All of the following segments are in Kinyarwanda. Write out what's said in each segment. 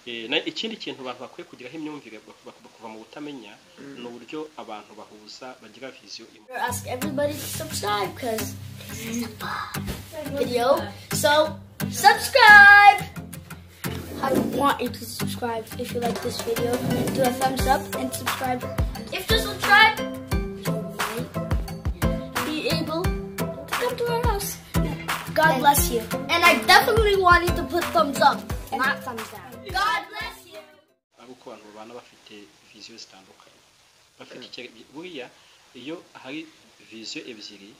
na ikindi kintu abantu bakwiye kugiraho imyumvire bakuva mu butamenya no buryo abantu bahuza bagira vision imwe. Ask everybody to subscribe because this is a fun video. So subscribe. I want you to subscribe if you like this video. Do a thumbs up and subscribe. If you subscribe, you might be able to come to our house. God bless you. And I definitely want you to put thumbs up and not thumbs down. God bless you. Abuko abantu bana bafite vision zitandukanye. Bafite buriya iyo hari vision ebyiri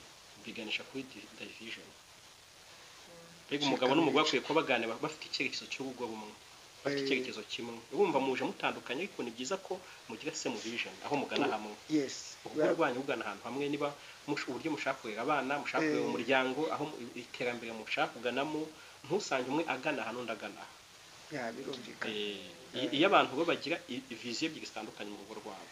biganisha kuri division. Bego umugabo n'umugore akwiye ko baganira bafite icyerekezo cy'urugo bumwe. Bafite icyerekezo kimwe. Urumva muje mutandukanye ariko ni byiza ko mugira same vision aho mugana hamwe. Yes. Urwanya ugana ahantu hamwe niba uburyo mushaka kurera abana, mushaka kurera umuryango, aho iterambere mushaka kuganamo, ntusange umwe agana hano ndagana. Ya birumvikana. Iyo abantu bo bagira vision ebyiri zitandukanye mu rugo rwabo.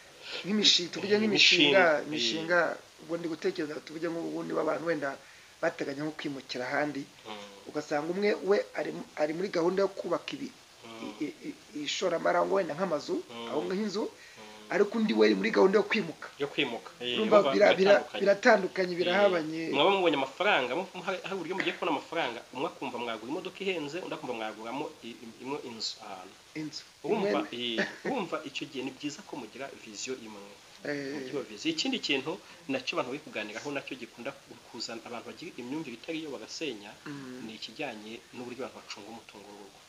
nk'imishinga ubwo ndi gutekereza tuvuge nk'ubundi w'abantu wenda bateganya nko kwimukira ahandi ugasanga umwe we ari muri gahunda yo kubaka ishoramari ngo wenda nk'amazu aho nk'inzu ariko undi we muri gahunda yo kwimuka biratandukanye birahabanye. Mwaba mubonye amafaranga hari uburyo mugiye kubona amafaranga umwe akumva mwagura imodoka ihenze undi akumva mwaguramo imwe inzu urumva icyo gihe ni byiza ko mugira vision imwe. Ikindi kintu nacyo abantu bari kuganiraho nacyo gikunda kuzana abantu bagira imyumvire itari yo bagasenya ni ikijyanye n'uburyo abantu bacunga umutungo w'urugo.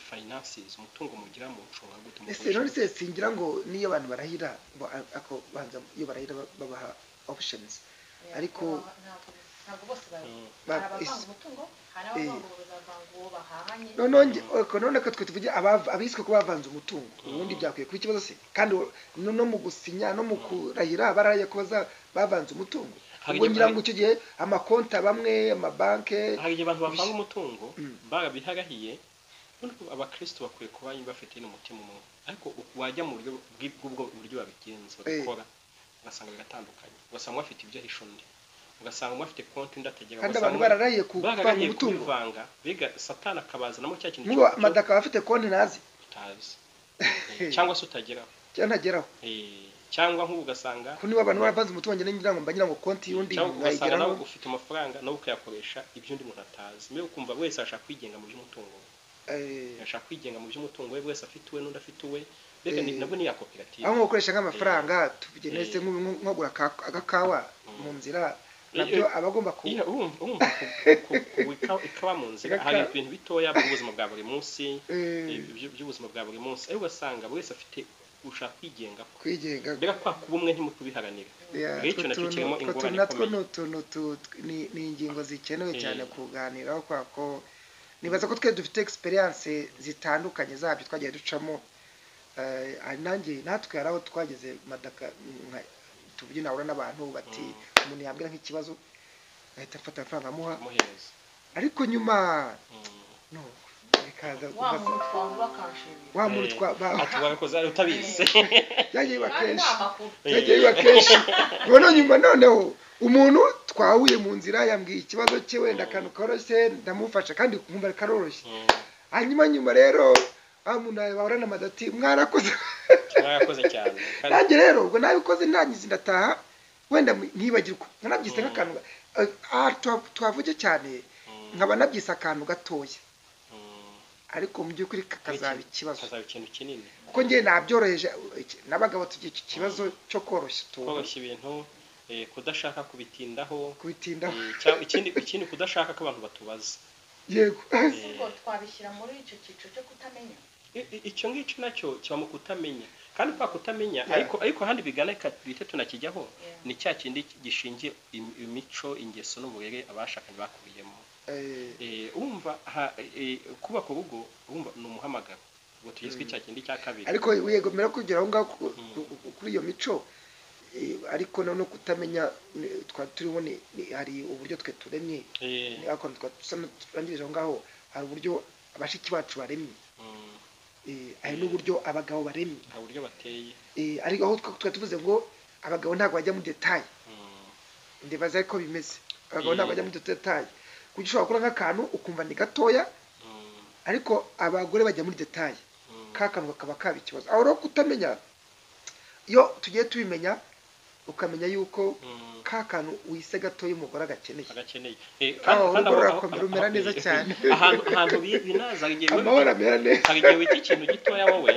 Finances umutungo mugira mu cunga gute mu ese none se singira ngo niyo abantu barahira ako banza iyo barahira babaha options ariko ntabwo bose barabanga umutungo none katwe tuvuge abiswe ko bavanze umutungo ubundi byakwiye kuba ikibazo se kandi no mu gusinya no mu kurahira bararaye ko bavanze umutungo ubwo ngira ngo icyo gihe amakonta bamwe amabanke hari abantu bavanga umutungo barabiharahiye abakristo bakwiye kuba bafite n'umutima umwe ariko wajya mu buryo bw'ubwo buryo babigenza bakora ugasanga bigatandukanye ugasanga bafite ibyo hishundi ugasanga bafite konti ndategera kandi abantu bararaye kuvanga umutungo vanga biga satana akabazanamo cya kintu ngo madaka bafite konti nazi utazi cyangwa se utageraho cyantageraho cyangwa nk'ubu ugasanga kuni abantu baravanze umutungo ngira ngo mbagira ngo konti yundi ngayigeraho ufite amafaranga nawe ukayakoresha ibyo undi muntu atazi mbe ukumva wese ashaka kwigenga mu by'umutungo ashaka kwigenga mu by'umutungo we wese afite we n'undi afite we reka nabwo ni ya koperative aho ukoresha nk'amafaranga tuvugenese nk'ugura agakawa mu nzira nabyo abagomba ikaba mu nzira hari ibintu bitoya by'ubuzima bwa buri munsi by'ubuzima bwa buri munsi ariko ugasanga buri wese afite ushaka kwigenga reka kwa kubumwe ntimukubiharanira icyo nacyo kirimo ingorane ikomeye ni ingingo zikenewe cyane kuganiraho kwa ko nibaza ko twe dufite experience zitandukanye zabyo twagiye ducamo nanjye natwe yaraho twageze madaka tuvuge nahura n'abantu bati umuntu yambwira nk'ikibazo ahita afata amafaranga amuha ariko nyuma no bikaza wa muntu twarakoze utabizi yagiye bakeshi none nyuma noneho umuntu twahuye mu nzira yambwiye ikibazo cye wenda akantu koroshye ndamufasha kandi kumva karoroshye hanyuma rero umuntu bahorana amadati mwarakoze cyane nanjye rero ubwo nabikoze ndangiza ndataha wenda ntibagirwa nanabyise nk'akantu twavuge cyane nkaba nabyise akantu gatoya ariko mu by'ukuri kakazaba ikibazo ikintu kinini kuko ngiye nabyoroheje n'abagabo tugiye iki kibazo cyo koroshya ibintu kudashaka kubitindaho ikindi kudashaka ko abantu batubaza yego twabishyira muri icyo cyiciro cyo kutamenya icyo ngicyo nacyo kiba mu kutamenya kandi kwa kutamenya ariko handi bigana bite tunakijyaho ni cya kindi gishingiye imico ingeso n'uburere abashakanye bakubiyemo umva kubaka urugo umva ni umuhamagaro ngo tugizwe cya kindi cya kabiri ariko yego mera kugira aho ngaho kuri iyo mico ariko no kutamenya turimo hari uburyo twe turemye ariko turangirije aho ngaho hari uburyo abashiki bacu baremye hari n'uburyo abagabo baremye hari uburyo bateye ariko aho twe tuvuze ngo abagabo ntabwo bajya mu detail ndibaza ko bimeze abagabo ntabwo bajya mu detail kuko ushobora gukora nk'akantu ukumva ni gatoya ariko abagore bajya muri detail kakanwa kaba kaba ikibazo aho ro kutamenya yo tugiye tubimenya ukamenya yuko kakanu uyise gato y'umugore agakeneye kandi urakomera neza cyane ahantu binaza igihe amahora mera neza hari igihe wita ikintu gitoya wowe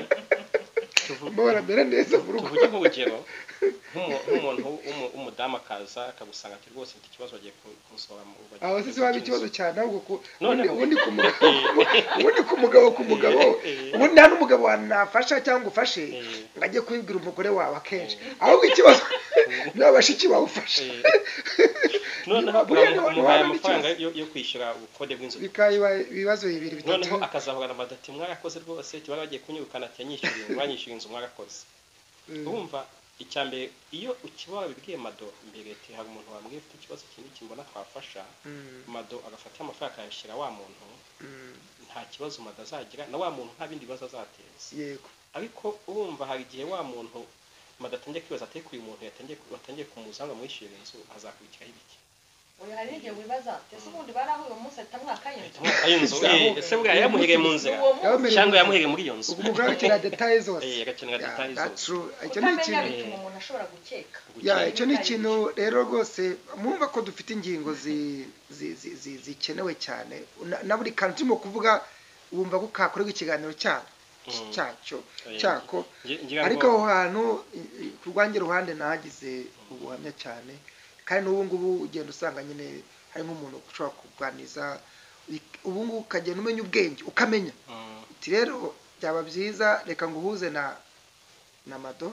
amahora mera neza mu rugo tuvuge nk'urugero nk'umuntu w'umudamu akaza akagusanga ati rwose mfite ikibazo bagiye kumusohora mu rugo aho se wabi ikibazo cyane ahubwo ubundi ku mugabo ubundi nta n'umugabo wanafasha cyangwa ufashe ngajye kwibwira umugore wawe akenshi ahubwo ikibazo n'abashiki bawufashe noneho umuhaye amafaranga yo kwishyura ubukode bw'inzu bikayiba ibibazo bibiri bitatu noneho akazahura na madati mwarakoze rwose kiba bagiye kunyirukana cyanyishyuriye mwanyishyura inzu mwarakoze urumva icyambere iyo ukibora bibwiye Mado mbere ati hari umuntu wambwiye ufite ikibazo kinini kimbona twafasha Mado agafata amafaranga akayashyira wa muntu nta kibazo Mado azagira na wa muntu nta bindi bibazo azateza yego ariko urumva hari igihe wa muntu Mado atangiye kwibaza ati uyu muntu yatangiye kumuzanga mwishyurira inzu azakurikiraho ibiki oya hari igihe wibaza ese ubundi barahuye umunsi atamwaka y'inzu ese bwa yamuhegeye mu nzira cyangwa yamuhegeye muri iyo nzu umugabo kira details zose agakenera details zose icyo ni ikintu umuntu ashobora gukeka icyo ni ikintu rero rwose mwumva ko dufite ingingo zikenewe cyane na buri kantu turimo kuvuga wumva ko kakorerwa ikiganiro cyako ariko aho hantu ku rwange ruhande nagize ubuhamya cyane kandi n'ubu ngubu ugenda usanga nyine hari nk'umuntu ushobora kuganiza ubu ngubu ukagenda umenya ubwenge ukamenya ati rero byaba byiza reka nguhuze na Mado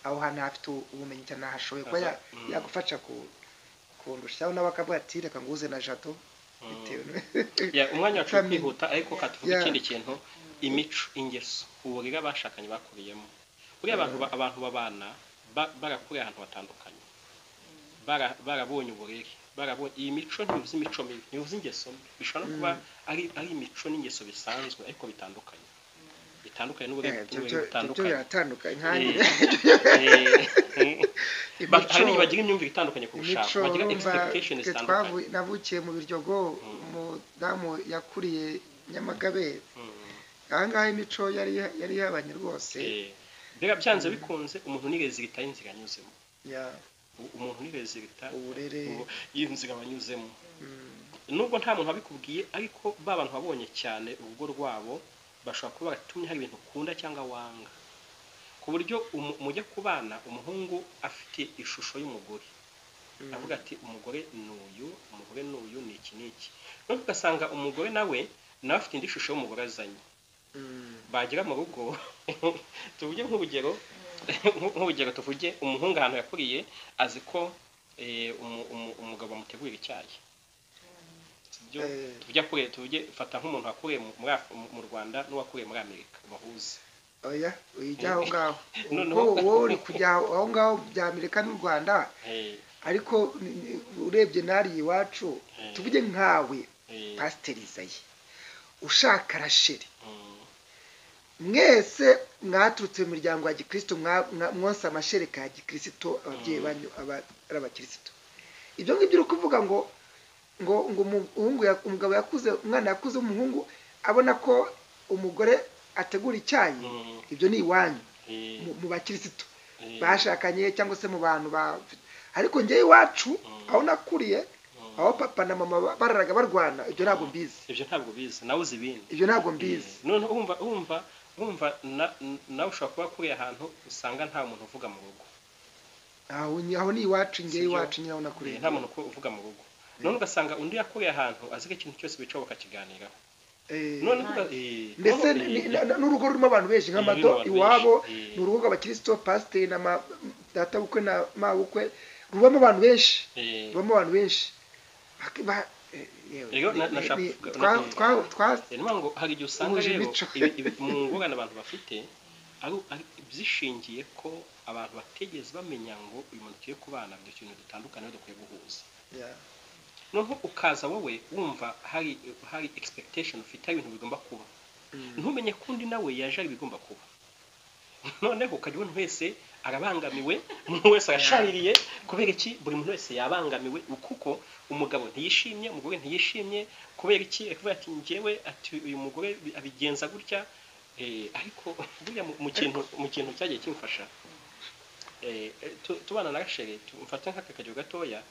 aho hantu hafite ubumenyi cyane ahashoboye kuba yagufasha kundusha cyangwa nawe akavuga ati reka nguhuze na Jado umwanya wacu kwihuta ariko katuvuga ikindi kintu imico ingeso uburira bashakanye bakuriyemo buriya abantu babana barakuriye ahantu batandukanye barabonye uburere barabonye iyi mico ntibivuze imico mibi ntibivuze ingeso bishobora no kuba ari imico n'ingeso bisanzwe ariko bitandukanye n'uburere bitandukanye hari bagira imyumvire itandukanye kurushaho bagira expectations zitandukanye navukiye mu Biryogo umudamu yakuriye Nyamagabe ahangaha imico yari yabanye rwose byanze bikunze umuntu nirezirita y'inzira anyuzemo umuntu nirezirita uburere y'inzira abanyuzemo nubwo nta muntu wabikubwiye ariko babantu babonye cyane urugo rwabo bashobora kuba baratumye hari ibintu ukunda cyangwa wanga ku buryo mujya kubana umuhungu afite ishusho y'umugore avuga ati umugore n'uyu ni iki n'iki none ugasanga umugore nawe afite indi shusho y'umugore azanye bagira mu rugo tuvuge nk'urugero tuvuge umuhungu ahantu yakuriye azi ko umugabo amutegurira icyayi tuvuge fata nk'umuntu wakuriye mu Rwanda n'uwakuriye muri Amerika bahuze oya ujya aho ngaho wowe uri kujya aho ngaho bya Amerika n'u Rwanda ariko urebye nari iwacu tuvuge nkawe Pasiteri Isaie ushaka rasheri mwese mwaturutse mu miryango ya gikristo mwonsa amashereka ya gikristo ababyeyi banyu abakristo ibyo ngibyo uri kuvuga ngo umugabo yakuze umwana yakuze umuhungu abona ko umugore ategura icyayi ibyo ni iwanyu mu bakristo bashakanye cyangwa se mu bantu ariko njye iwacu aho nakuriye aho papa na mama bararaga barwana ibyo ntabwo mbizi nawe uzi ibindi ibyo ntabwo mbizi none umva nawe ushobora kuba kuriye ahantu usanga nta muntu uvuga mu rugo aho ni iwacu njye iwacu nyaho nakuriye nta muntu uvuga mu rugo none ugasanga undi yakuriye ahantu azi ko ikintu cyose bicaho bakakiganiraho ndetse n'urugo rurimo abantu benshi nka Mado iwabo ni urugo rw'abakristo pasiteri na data bukwe na mabukwe rubamo abantu benshi hari igihe usanga rero mu ngorane abantu bafite byishingiye ko abantu bategeze bamenya ngo uyu muntu tugiye kubana ibyo kintu dutandukanye dukwiye guhuza noneho ukaza wowe wumva hari expectation ufite ibintu bigomba kuba ntumenye kundi nawe yaje ari bigomba kuba noneho ukajya ubona wese arabangamiwe umuntu wese arashaririye kubera iki buri muntu wese yabangamiwe kuko umugabo ntiyishimye umugore ntiyishimye kubera iki akuvuga ati njyewe ati uyu mugore abigenza gutya ariko burya mu kintu cyagiye kimfasha tubana na Rachel tumfata nk'akakajyo gatoya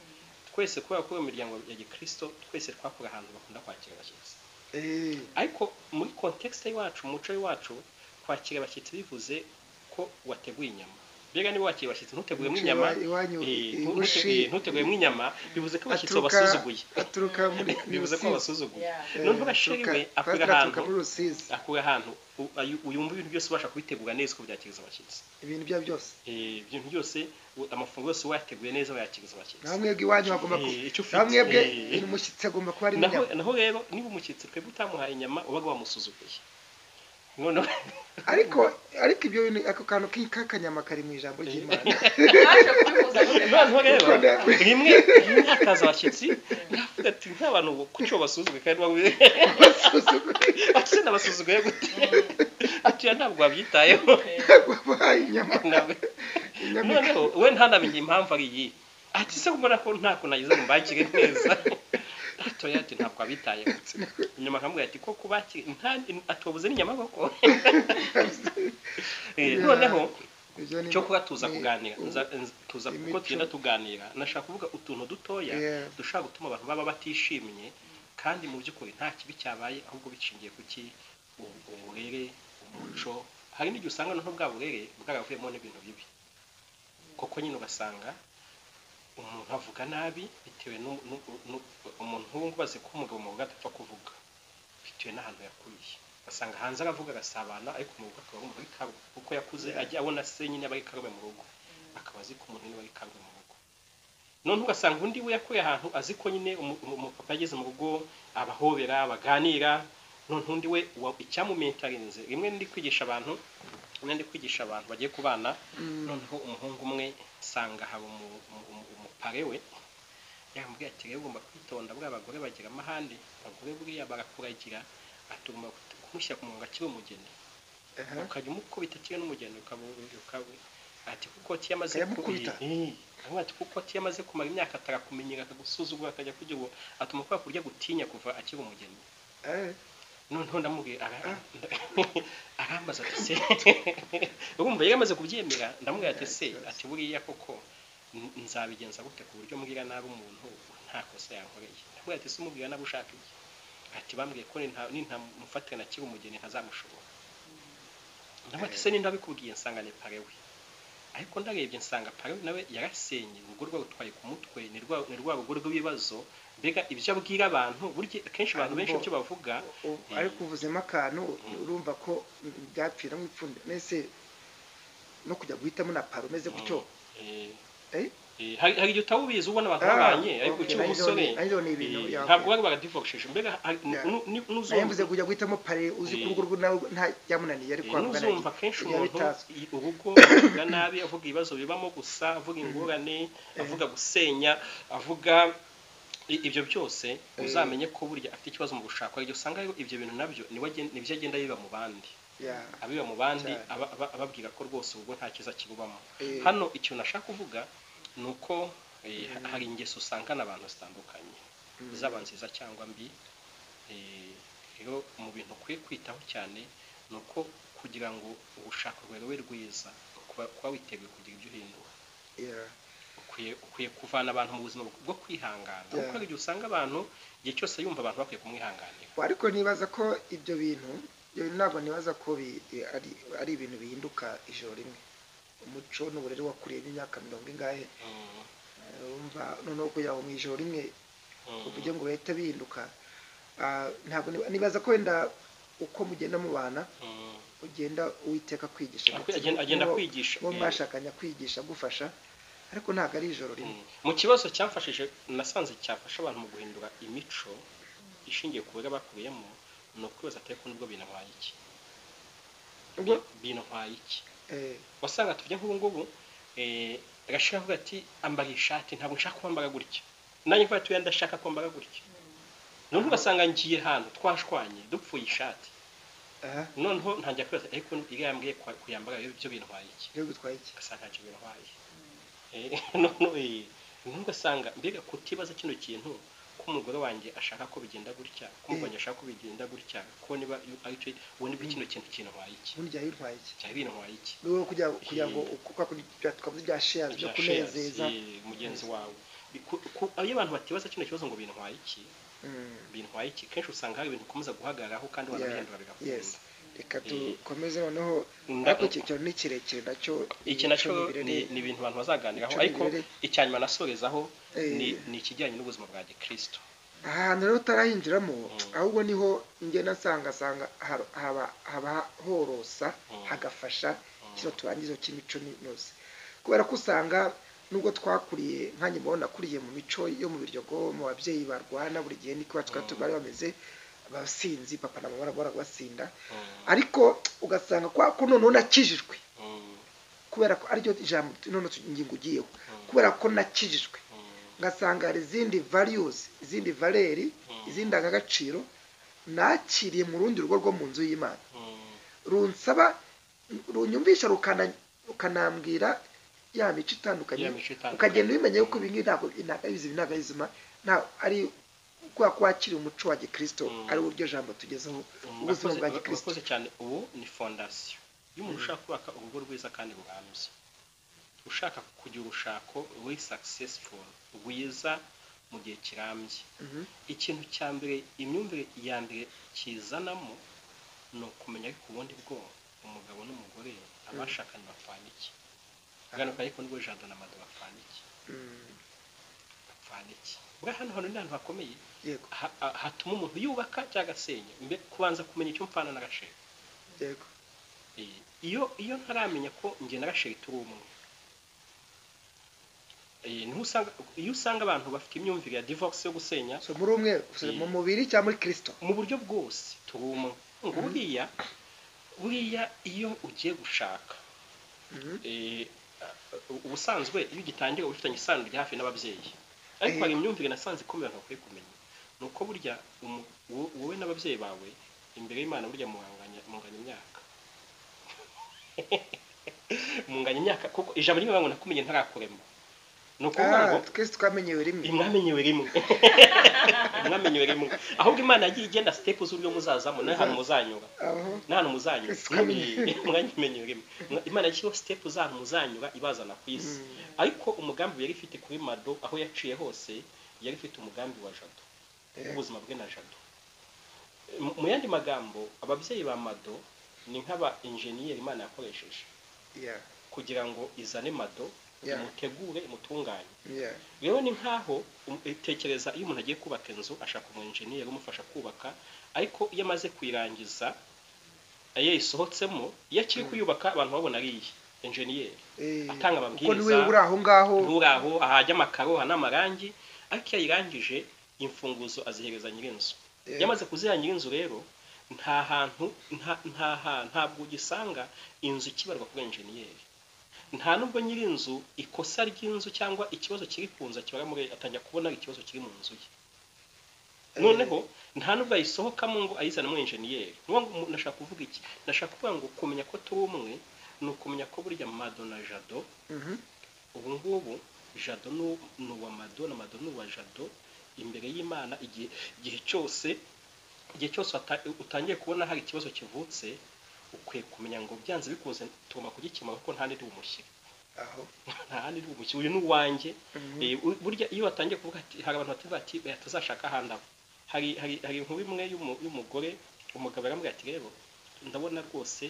twese kubera ko mu miryango ya Gikristo twese twakura ahantu bakunda kwakira abashyitsi ariko muri context yacu mu muco wacu kwakira abashyitsi bivuze ko wateguye inyama bega niba wakira abashyitsi ntuteguye mu inyama ntuteguye mu inyama bivuze ko abashyitsi basuzuguye aturuka muri bivuze ko basuzuguye none bashiriwe akura ahantu uyumva ibintu byose ubasha kubitegura neza ko byakiriza abashyitsi ibintu bya byose ibintu byose amafunguro yose wateguye neza bayakiriza abashyitsi namwebwe iwanyu bagomba namwebwe umushyitsi agomba kuba ari inyama naho rero niba umushyitsi twebwe utamuhaye inyama ubaga wamusuzuguye none ariko ibyo bintu ako kantu k'akanyama kari mu ijambo ry'Imana naje kubihuza none rero rimwe hakaza abashyitsi ndavuga ati nk'abantu kucyo basuzuguye kandi basuzuguye gute ati ntabwo wabyitayeho babaye inyama noneho we ntanamenye impamvu ari iyi ati se kubona ko nta kunagize ngo mbakire neza atoya ati ntabwo abitaye inyuma kamwe ati ko kubaki atobuze n'inyama koko noneho cyo kuba tuza kuganira tuza kuko tugenda tuganira nashaka kuvuga utuntu dutoya dushaka gutuma abantu baba batishimye kandi mu by'ukuri nta kibi cyabaye ahubwo bicingiye kuki uburere umuco hari n'igihe usanga no bwa burere bwaravuyemo n'ibintu bibi koko nyine ugasanga umuntu avuga nabi bitewe umuntu nk'ubu bazi ko umugabo mu gatapfa kuvuga bitewe n'ahantu yakuriye basanga hanze aravuga agasabana ariko mu rugo akaba muri karume kuko yakuze ajya abona se nyine abari karume mu rugo akaba azi ko umuntu niwe ari karume mu rugo none ugasanga undi we yakuye ahantu azi ko nyine umupapa yageze mu rugo abahobera baganira none undi we icyamumentarinze rimwe ndi kwigisha abantu bagiye kubana noneho umuhungu umwe sanga haba umupare we yambwiye ati rero ugomba kwitonda bwa abagore bagira amahande abagore buriya barakuragira atuma kumushyira ku murongo akiri umugeni ukajya umukubita akiri n'umugeni ati kuko tiyamaze kumara imyaka atarakumenyera akagusuzugura akajya kugira ngo atuma kwa kurya gutinya kuva akiri umugeni noneho ndamubwira arambaza ati se urumva yamaze kubyemera ndamubwira ati se ati buriya koko nzabigenza gute ku buryo mbwira nabi umuntu nta kosa yankoreye ndamubwira ati se umubwira nabi ushaka iki ati bambwiye ko nintamufatira na kiri umugeni ntazamushobora ndamubwira ati se nindabikubwiye nsanga ni pare we ariko ndarebye nsanga pare nawe yarasenye urugo rwagutwaye ku mutwe ni rwa rugo rw'ibibazo mbega ibyo abwira abantu burya akenshi abantu benshi byo bavuga ariko uvuzemo akantu urumva ko byapfira mu ipfundo nese no kujya guhitamo na paro umeze gutyo hari igihe utawubizi ubona abantu babanye ariko ukiri umusore ntabwo bari baradivorishije mbega nuzumva kujya guhitamo pare uzi ko urugo nawe nta byamunaniye ariko nuzumva kenshi umuntu urugo avuga nabi avuga ibibazo bibamo gusa avuga ingorane avuga gusenya avuga ibyo byose uzamenye ko burya afite ikibazo mu gushaka ariko usanga ibyo bintu nabyo nibyo agenda biba mu bandi abiba mu bandi ababwira ko rwose ubwo nta kiza kibubamo hano ikintu nashaka kuvuga nuko hari ingeso usangana abantu zitandukanye zaba nziza cyangwa mbi rero mu bintu ukwiye kwitaho cyane nuko kugira ngo ubushaka bwawe rwiza kuba witeguye kugira ibyo uhindura ukwiye kuvana abantu mu buzima bwo kwihangana kuko hari igihe usanga abantu igihe cyose yumva abantu bakwiye kumwihanganira ariko nibaza ko ibyo bintu ntabwo nibaza ko ari ibintu bihinduka ijoro rimwe umuco n'uburere wakuriye n'imyaka 70 ingahe urumva noneho kugira ngo mu ijoro rimwe uvuge ngo bahite bihinduka ntabwo nibaza ko wenda uko mugenda mubana ugenda uwiteka kwigisha agenda kwigisha ngo mwashakanya kwigisha gufasha ariko ntabwo ari ijoro rimwe mu kibazo cyamfashije nasanze cyafasha abantu mu guhindura imico ishingiye ku bega bakubiyemo no kwibaza atari ko nubwo binantwaye iki wasanga tujya nk'ubu ngubu agashaka avuga ati ambara ishati ntabwo nshaka kwambara gutya nanjye ko atuye ndashaka kwambara gutya none ugasanga ngiye hano twashwanye dupfuye ishati noneho ntangiye kwibaza ariko iriya yambwiye kuyambara ibyo bintwaye iki byo gutwaye iki asa ntacyo bintwaye none ugasanga mbega kutibaza kino kintu ko umugore wanjye ashaka ko bigenda gutya ko umugabo wanjye ashaka ko bigenda gutya ko niba aricyo ubundi kino kintu kintwaye iki ubundi byayintwaye iki cyabintwaye iki no kugira ngo kuko twavuze bya shares byo kunezeza mugenzi wawe iyo abantu batibaza kino kibazo ngo bintwaye iki bintwaye iki kenshi usanga hari ibintu ukomeza guhagararaho kandi wanabihindura bigakunda reka dukomeze noneho ariko icyo ni kirekire nacyo iki nacyo ni ibintu abantu bazaganiraho ariko icyanyuma nasorezaho ni ikijyanye n'ubuzima bwa gikristo ahantu rero utarahinjiramo ahubwo niho njye nasanga haba horosa hagafasha kino turangizo cy'imico n'inoze kubera ko usanga nubwo twakuriye nkanjye mbona nakuriye mu mico yo mu biryogo mu babyeyi barwana buri gihe niko bari bameze abasinzi papa na mama barabasinda ariko ugasanga ko noneho nakijijwe kubera ko aryo ijambo none ingingo ugiyeho kubera ko nakijijwe ngasanga hari izindi values izindi valeri izindi agaciro nakiriye mu rundi rugo rwo mu nzu y'Imana runsaba runyumvisha rukanambwira ya mico itandukanye ukagenda ubimenya yuko ibi ntabwo inagabizima nta ari kwa kwakira umuco wa gikristo ari uburyo jambo tugezeho ubuzima bwa gikristo urakoze cyane ubu ni fondation y'umuntu ushaka kubaka urugo rwiza kandi burambye ushaka kugira urushako ruri successful rwiza mu gihe kirambye ikintu cya mbere imyumvire ya mbere kizanamo no kumenya ko ubundi bwo umugabo n'umugore abashakanye bapfana iki aganuka ariko nibwo Jado&Mado bapfana iki bapfana iki bwa hano ni ahantu hakomeye hatuma umuntu yubaka cyangwa asenya kubanza kumenya icyo mpfana na Rasheli yego iyo ntaramenya ko njye na Rasheli turi umwe iyo usanga abantu bafite imyumvire ya divorce yo gusenya muri umwe mu mubiri cyangwa muri Kristo mu buryo bwose turi umwe buriya iyo ugiye gushaka ubusanzwe iyo ugitangira ufitanye isano rya hafi n'ababyeyi ariko hari imyumvire nasanze ikomeye abantu bakwiye kumenya nuko burya wowe n'ababyeyi bawe imbere y'Imana burya munganya imyaka munganya imyaka kuko ijambo rimwe ngo nakumenye ntarakurema nuko ngo twese twamenyewe rimwe mwamenyewe rimwe ahubwo Imana yagiye igenda step z'uburyo muzazamo n'ahantu muzanyura n'ahantu muzanyura mwamenyewe rimwe Imana yagiye step z'ahantu muzanyura ibazana ku isi ariko umugambi yari ifite kuri Mado aho yaciye hose yari ifite umugambi wa Jado ubuzima bwe na Jado mu yandi magambo ababyeyi ba Mado ni nk'aba engineer Imana yakoresheje kugira ngo izane Mado mutegure mutunganye rero ni nkaho tekereza iyo umuntu agiye kubaka inzu ashaka umu engineer umufasha kubaka ariko iyo amaze kuyirangiza ayisohotsemo iyo akiri kuyubaka abantu babona ari engineer atanga amabwiriza uri aho ngaho uraho ahajya amakaro n'amarangi ariko yayirangije imfunguzo azihereza nyirinzu yamaze kuziha nyirinzu rero ntabwo ugisanga inzu kibarwa kuri engineer nta nubwo nyirinzu ikosa ry'inzu cyangwa ikibazo kiri kunza kibara muri atangira kubona ikibazo kiri mu nzu ye noneho nta nubwo ayisohokamo ngo ayizana mu engineer nashaka kuvuga iki nashaka kuvuga ngo kumenya ko turi umwe ni ukumenya ko burya Mado na Jado ubu ngubu Jado ni uwa Mado na Mado ni uwa Jado imbere y'Imana igihe cyose utangiye kubona hari ikibazo kivutse ukwiye kumenya ngo byanze bikuze tugomba kugikemura kuko nta ndi umushyira nta handi ndi umushyira uyu ni uwanjye burya iyo watangiye kuvuga ati hari abantu bati batazashaka ahandi abo hari inkuru imwe y'umugore umugabo aramubwira ati rero ndabona rwose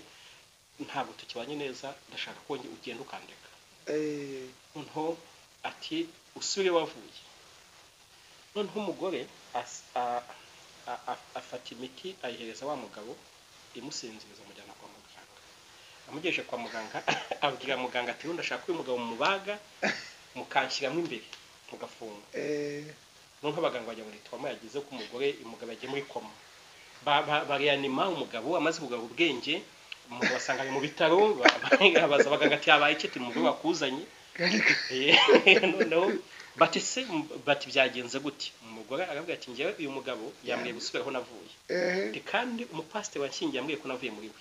ntabwo tukibanye neza ndashaka ko ugenda ukandeka noneho ati usubire wavuye noneho umugore afata imiti ayihereza wa mugabo imusinziriza amujyana kwa muganga amugejeje kwa muganga abwira muganga ati ndashaka uyu mugabo mubaga mukanshyiramo imbere mugafunga noneho abaganga bajya muri twama yagize ko umugore umugabo yagiye muri koma barianima umugabo amaze kugarura ubwenge umugabo basanga mu bitaro babaza abaganga ati yabaye iki ati umugore wakuzanye noneho bati se bati byagenze gute umugore aravuga ati ngewe uyu mugabo yambwiye gusubiraho navuye kandi umupasiteri wanshingiye yambwiye ko navuye muri we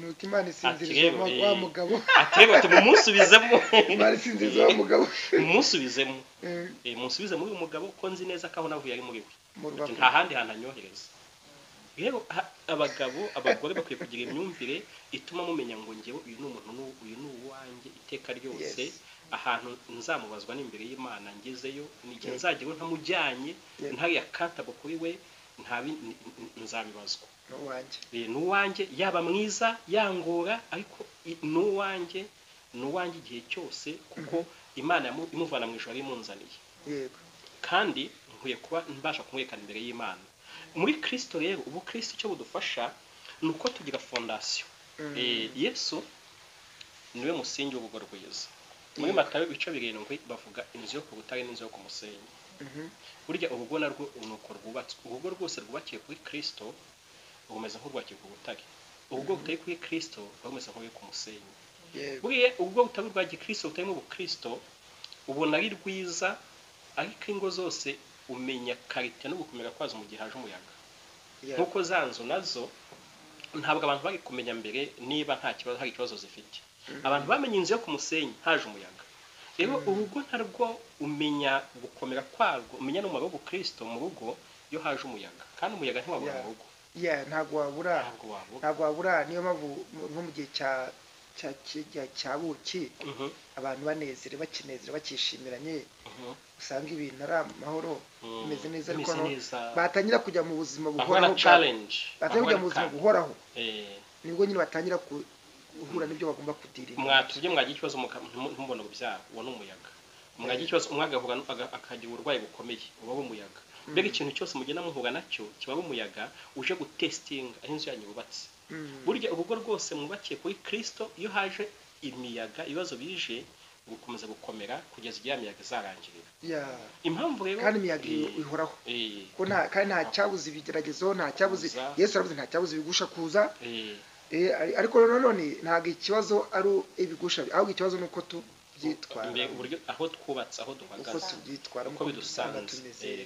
nuko Imana isinziriza wa mugabo atireba ati mumusubizemo Imana isinziriza wa mugabo mumusubizemo musubize muri uyu mugabo ko nzi neza ko aho navuye ari muri we nta handi hantu anyohereza rero abagore bakwiye kugira imyumvire ituma mumenya ngo ngewe uyu ni umuntu uyu ni uwanjye iteka ryose ahantu nzamubazwa n'imbere y'Imana ngezeyo n'igihe nzageraho ntamujyanye ntari akantabo kuri we nzabibazwa n'uwanjye yaba mwiza yangora ariko n'uwanjye igihe cyose kuko Imana imuvana mu ijoro imunzaniye kandi nkwiye kuba mbasha kumwekana imbere y'Imana muri Kristo rero ubu Kristo cyo budufasha nuko tugira fondation Yesu niwe musingi w'urugo rwiza muri Matayo ibice 7 bavuga inzu yo ku rutare n'inzu yo ku musenyi burya urugo narwo nuko rwubatswe urugo rwose rwubakiye kuri Kristo rugomeza nk'urwakiye ku rutare urugo rutari kuri Kristo rugomeza nk'uri ku musenyi buriya urugo rutari rwa Kristo rutarimo ubukristo ubona ari rwiza ariko ingo zose umenya karite no gukomera kwazo mu gihe haje umuyaga nkuko zanzo nazo ntabwo abantu bari kumenya mbere niba nta kibazo hari ikibazo zifite abantu bamenye inzu yo ku musenyi haje umuyaga rero urugo ntarwo umenya gukomera kwarwo umenya n'umumaro wo Kristo mu rugo yo haje umuyaga kandi umuyaga ntiwabura mu rugo ntabwo wabura niyo mpamvu nko mu gihe cya buki abantu banezerewe bakinezera bakishimiranye usanga ibintu ari amahoro bimeze neza ariko batangira kujya mu buzima buhoraho nibwo nyine batangira guhura n'ibyo bagomba kudirinda mwatubye mwagira ikibazo mumbona ubyabo uwo n'umuyaga mwagira ikibazo umwagahura akagira uburwayi bukomeye uba umuyaga mbega ikintu cyose mugenda muhura nacyo kiba umuyaga uje gutestinga aho inzu yanyu yubatse burya urugo rwose mwubakiye kuri Kristo iyo haje imiyaga ibibazo bije gukomeza gukomera kugeza igihe imiyaga izarangirira impamvu rero kandi imiyaga ihoraho ko kandi nta cyabuze ibigeragezo nta cyabuze Yesu aravuze nta cyabuze ibigusha kuza ariko none ntago ikibazo ari ibigusha ahubwo ikibazo nuko tubyitwara uburyo aho twubatse aho duhagaze uko bidusanze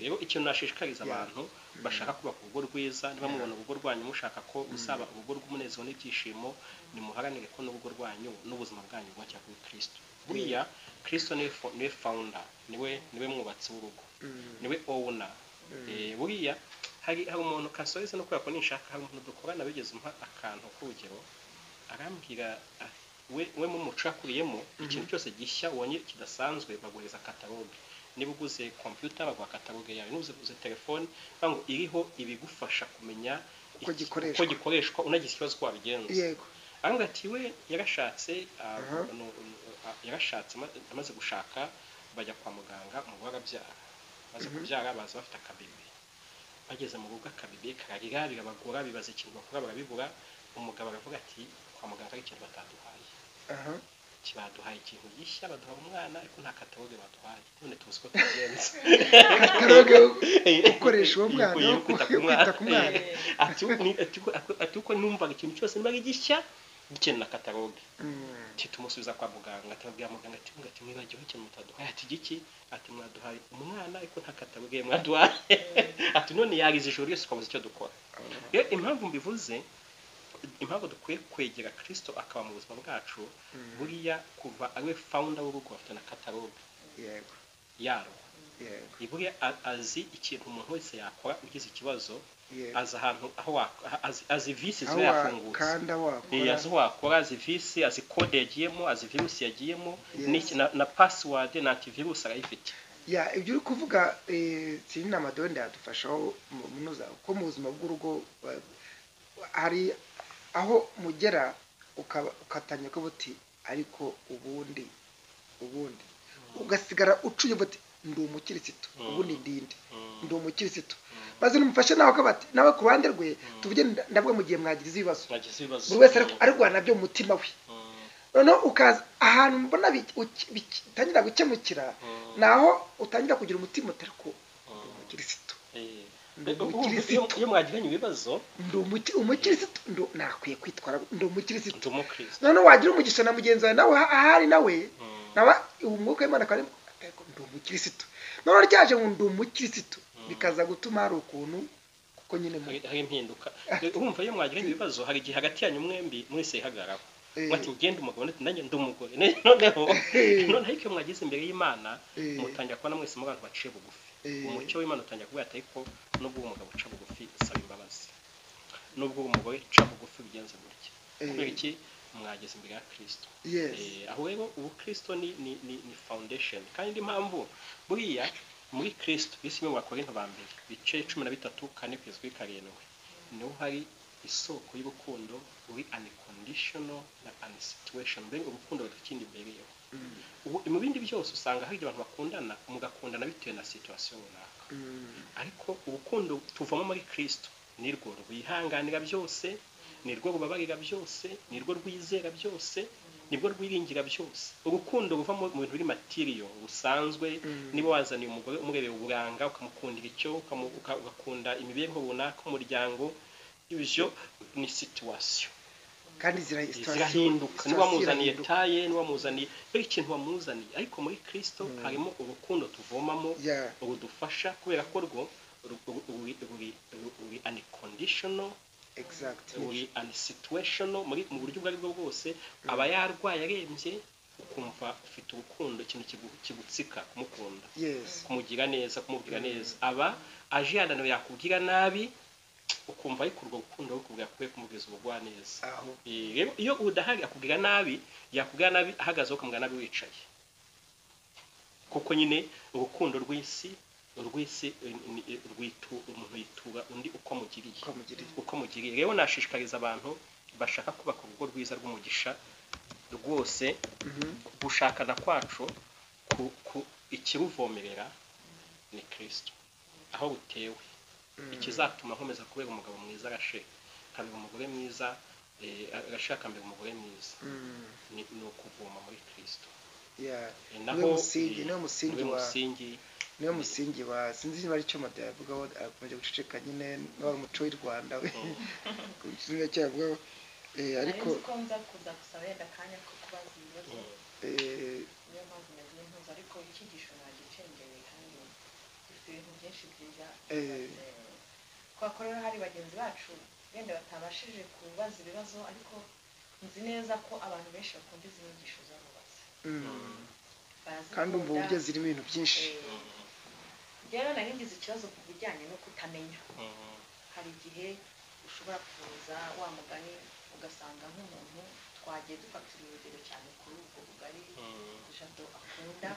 rero ikintu nashishikariza abantu bashaka kubaka urugo rwiza niba mubona urugo rwanyu mushaka ko usaba urugo rw'umunezero n'ibyishimo nimuharanire ko n'urugo rwanyu n'ubuzima bwanyu bwacya kuri Kristo buriya Kristo niwe founder niwe mwubatsi w'urugo niwe owner buriya hari umuntu kasoheze no kwako nishaka hari umuntu dukorana bigeze umpa akantu k'urugero arambwira we mu mucakuriyemo ikintu cyose gishya ubonye kidasanzwe baguhereza catalogue niba uguze computer bagwa catalogue yawe n'uguze telefone bango iriho ibigufasha kumenya uko gikoreshwa unagize ikibazo kwa bigenza yego arambwira ati we yarashatse amaze gushaka bajya kwa muganga umugore arabyara maze kubyara baza bafite akabibi bageze mu rugo akabibi kararira birabagora bibaza ikintu bakora barabibura umugabo aravuga ati kwa muganga ari ikintu bataduhaye kibaduhaye ikintu gishya baduha umwana ariko nta kataloge baduhaye none tuzi ko tugenza kataloge ukoresha uwo mwana kwita ku mwana ati uko numva ikintu cyose niba ari gishya gikeneye na kataloge tumusubiza kwa muganga atabwira muganga ati mwibagiwe ikintu mutaduhaye ati giki ati mwaduhaye umwana ariko nta kataloge mwaduhaye ati none yarize ijoro ryose twabuze icyo dukora rero impamvu mbivuze impamvu dukwiye kwegera Kristo akaba mu buzima bwacu buriya kuva ariwe founder w'urugo afite na catalogue yaro buriya azi ikintu umuntu wese yakora ugize ikibazo azi ahantu aho azi visi zo yafungutse kandi wakora azi wakora azi visi azi code yagiyemo azi virus yagiyemo na password na antivirus arayifite ibyo uri kuvuga sini n'amadonde yadufashaho munoza ko mu buzima bw'urugo hari aho mugera ukatanya ko buti ariko ubundi ugasigara ucuye buti ndi umukirisitu ubundi ndi umukirisitu maze numufashe nawe akabati nawe ku ruhande rwe tuvuge ndabwo mu gihe mwagize ibibazo buri wese ariko nabyo mu mutima we none ukaza ahantu mbona bitangira gukemukira naho utangira kugira umutima utariko umukirisitu iyo mwagiranye ibibazo umukirisitu nakwiye kwitwara ndi umukirisitu none wagira umugisha na mugenzi wawe nawe ahari nawe umwuka w'Imana ndi umukirisitu none ryaje ngo ndi umukirisitu bikaza gutuma hari ukuntu kuko nyine hari impinduka urumva iyo mwagira ibibazo hari igihe hagati yanyu mwembi mwese ihagararaho mwati ngende umugabo nanjye ndi umugore noneho ariko mwagize imbere y'Imana mutangira kubona mwese mu bantu baciye bugufi umucyo w'Imana utangira kuvuga ati ariko nubwo umugabo uca bugufi saba imbabazi nubwo umugore uca bugufi bigenze gutya kubera iki mwageze imbere ya Kristo aho rero ubu Kristo ni foundation kandi impamvu buriya muri Kristo bisi mu Bakorinto ba mbere bice 13:4-7 niho hari isoko y'urukundo uri unconditional na unsituation mbere urukundo rudakindi imbere yo mu bindi byose usanga hari abantu bakundana mugakundana bitewe na situation runaka ariko urukundo tuvamo muri Kristo nirwo rwihanganira byose nirwo rubabarira byose nirwo rwizera byose nibwo rwiringira byose urukundo ruva mu bintu biri material busanzwe niba wazaniye umugore umurebeye uburanga ukamukundira icyo ukakunda imibereho runaka umuryango ibyo ni situation kandi zirahinduka niba muzaniye taye niba muzaniye buri kintu wamuzaniye ariko muri Kristo harimo urukundo tuvomamo urudufasha kubera ko rwo uri unconditional uri unsituational mu buryo bwari bwo bwose aba yarwaye arembye ukumva ufite urukundo ikintu kigutsika kumukunda kumugira neza kumubwira neza aba aje yananiwe yakubwira nabi ukumva ariko urwo rukundo rukubwira kwe kumubwiza ubugwa neza rero iyo udahari akubwira nabi yakubwira nabi ahagaze ukamubwira nabi wicaye kuko nyine urukundo rw'isi umuntu yitura undi uko mugiriye rero nashishikariza abantu bashaka kubaka urugo rwiza rw'umugisha rwose gushakana kwacu ikiruvomerera ni Kristo aho butewe ikizatuma nkomeza kubera umugabo mwiza arashe kabira umugore mwiza agashaka mbere umugore mwiza ni ukuvoma muri Kristo niyo musingi wa sinzi niba ari cyo Mado yavugaho akomeje guceceka nyine n'uwo muco w'u Rwanda we kimwe cyavugaho ariko ko nza kuza gusaba yenda kanya ko kubaza ibibazo niyo mpamvu nagiye ntuza ariko icyigisho nagicengeye kandi dufite ibintu byinshi byiza twakorera hari bagenzi bacu yenda batabashije kubaza ibibazo ariko nzi neza ko abantu benshi bakunda izi nyigisho z'abubatsi kandi umva uburyo zirimo ibintu byinshi rero nari ngize ikibazo ku bijyanye no kutamenya hari igihe ushobora kuza wa mugani ugasanga nk'umuntu twagiye dufatira urugero cyane kuri ubwo bugari Jado akunda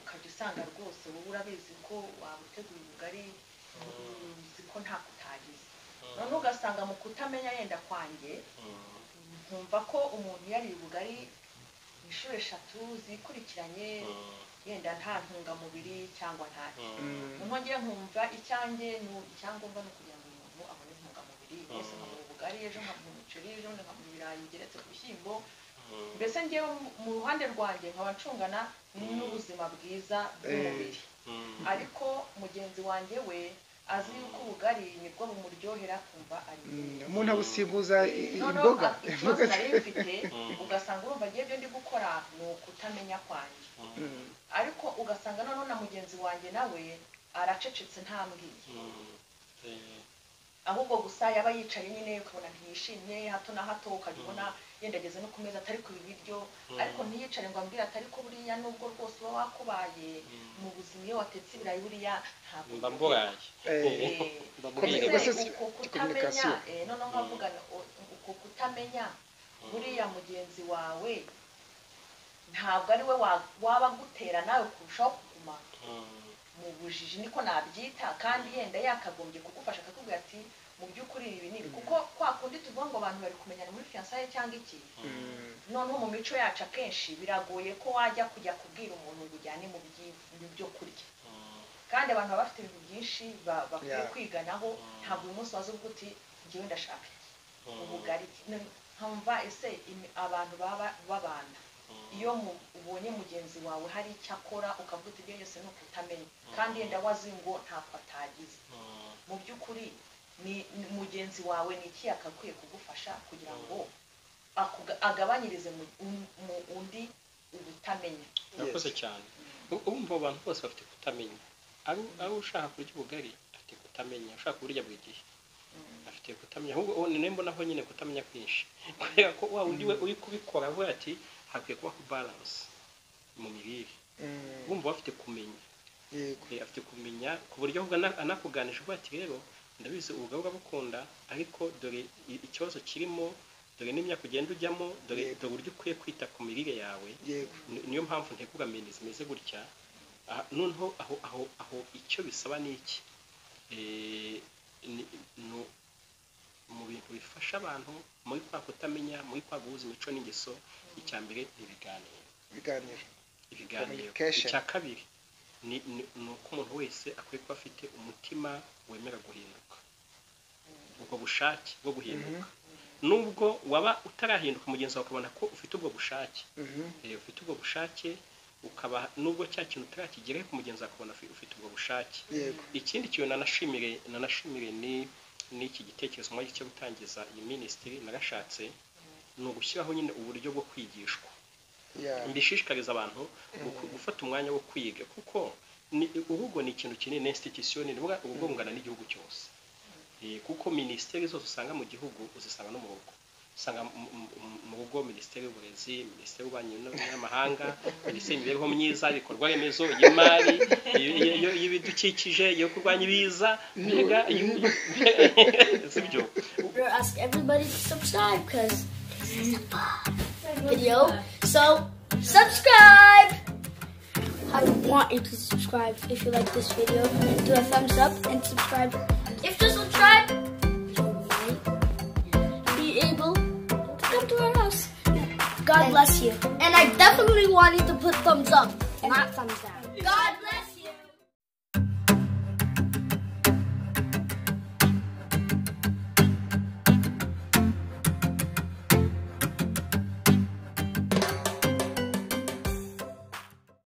ukajya usanga rwose wowe urabizi ko wabuteguye ubugari uzi ko nta kutagize none ugasanga mu kutamenya yenda kwanjye nkumva ko umuntu yariye ubugari inshuro 3 zikurikiranye yenda nta ntungamubiri cyangwa ntacyo nongeye nkumva icyanjye icyangombwa no kugira ngo umuntu abone intungamubiri yose nka ubugari ejo nka umuceri ejo nka ibirayi geretse ku bishyimbo mbese ngewe mu ruhande rwanjye nkaba ncungana n'ubuzima bwiza bw'umubiri ariko mugenzi wanjye we azi yuko ubugari nibwo bumuryohera kumva ari umuntu abusimbuza imboga mfite ugasanga urumva agiye byo ndi gukora ni ukutamenya kwanjye ariko ugasanga noneho na mugenzi wanjye nawe aracecetse ntambwiye ahubwo gusa yaba yicaye nyine ukabona ntiyishimye hato na hato ukabona yendageze no kumeza atari ku biryo ariko ntiyicare ngo ambwire atari ko buriya nubwo rwose uba wakubaye mu buzima iyo watetse ibirayi buriya ntabwo mbamburaye noneho nkavugana uko kutamenya buriya mugenzi wawe ntabwo ari we waba gutera nawe kurushaho kuguma mu bujiji niko nabyita kandi yenda yakagombye kugufasha akakubwira ati mu by'ukuri ibi nibi kuko kwa kundi tuvuga ngo abantu bari kumenyana muri fiançailles cyangwa iki noneho mu mico yacu akenshi biragoye ko wajya kujya kubwira umuntu ngo ujyane mu byo kurya kandi abantu baba bafite ibintu byinshi bakwiye kwiganaho ntabwo uyu munsi waza uvuga uti njyewe ndashaka ubugari nkumva ese abantu baba babana iyo ubonye mugenzi wawe hari icyo akora ukavuga uti ibyo yose ni ukutamenya kandi yenda wazi ngo ntako atagize mu by'ukuri ni mugenzi wawe ni iki akakwiye kugufasha kugira ngo agabanyirize mu undi ubutamenya yakoze cyane urumva abantu bose bafite kutamenya ari ushaka kurya ubugari afite kutamenya ushaka kurya buri gihe afite kutamenya ahubwo nembo naho nyine kutamenya kwinshi kubera ko wa undi we uri kubikora avuga ati hakwiye kuba ku balance mu mirire urumva bafite kumenya afite kumenya ku buryo ahubwo anakuganisha avuga ati rero ndabizi ubugabo bukunda ariko dore ikibazo kirimo dore n'imyaka ugenda ujyamo dore uburyo ukwiye kwita ku mirire yawe niyo mpamvu ntekugamiye zimeze gutya noneho aho icyo bisaba ni iki mu bintu bifasha abantu muri kwa kutamenya muri kwa guhuza imico n'ingeso icya mbere ni ibiganiro icya kabiri ni uko umuntu wese akwiye kuba afite umutima wemera guhinduka ubwo bushake bwo guhinduka nubwo waba utarahinduka mugenzi wawe ukabona ko ufite ubwo bushake ufite ubwo bushake ukaba nubwo cya kintu utarakigeraho ku mugenzi wawe ukabona ufite ubwo bushake ikindi kintu nanashimire ni iki gitekerezo muri cyo gutangiza iyi minisitiri narashatse ni ugushyiraho nyine uburyo bwo kwigishwa mbishishikariza abantu gufata umwanya wo kwiga kuko urugo ni ikintu kinini institution ni urugo rungana n'igihugu cyose kuko minisiteri zose usanga mu gihugu uzisanga no mu rugo usanga mu rugo minisiteri y'uburezi minisiteri y'ububanyi n'amahanga minisiteri y'imibereho myiza ibikorwa remezo y'imari y'ibidukikije yo kurwanya ibiza mbega sibyo ask everybody to subscribe because this is a fun video, so subscribe. I want you to subscribe if you like this video. Do a thumbs up and subscribe. If you subscribe, you might be able to come to our house. God bless you. And I definitely want you to put thumbs up, not thumbs down. God bless you.